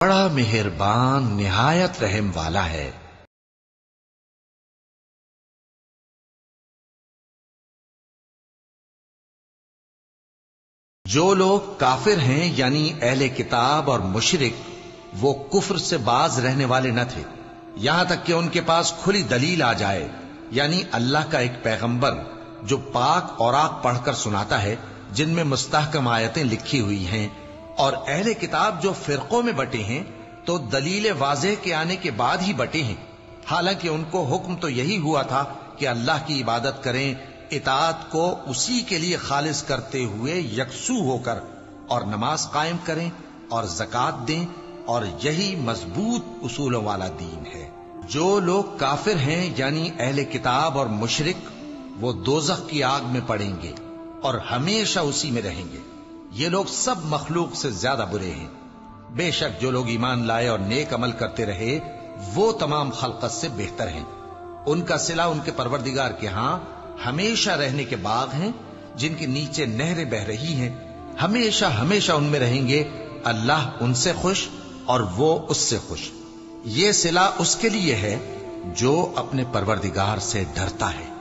बड़ा मेहरबान निहायत रहम वाला है। जो लोग काफिर हैं यानी अहले किताब और मुशरिक, वो कुफ्र से बाज रहने वाले न थे यहां तक कि उनके पास खुली दलील आ जाए, यानी अल्लाह का एक पैगंबर जो पाक औराक पढ़कर सुनाता है जिनमें मुस्तहकम आयतें लिखी हुई हैं, और अहले किताब जो फिरकों में बटे हैं तो दलील वाज़ेह के आने के बाद ही बटे हैं। हालांकि उनको हुक्म तो यही हुआ था कि अल्लाह की इबादत करें, इताअत को उसी के लिए खालिस करते हुए यकसू होकर, और नमाज कायम करें और ज़कात दें, और यही मजबूत उसूलों वाला दीन है। जो लोग काफिर हैं यानी अहले किताब और मुशरिक, वो दोज़ख की आग में पड़ेंगे और हमेशा उसी में रहेंगे। ये लोग सब मखलूक से ज्यादा बुरे हैं। बेशक जो लोग ईमान लाए और नेक अमल करते रहे वो तमाम खल्कत से बेहतर हैं। उनका सिला उनके परवरदिगार के यहां हमेशा रहने के बाग हैं जिनके नीचे नहरें बह रही हैं। हमेशा हमेशा उनमें रहेंगे। अल्लाह उनसे खुश और वो उससे खुश। ये सिला उसके लिए है जो अपने परवरदिगार से डरता है।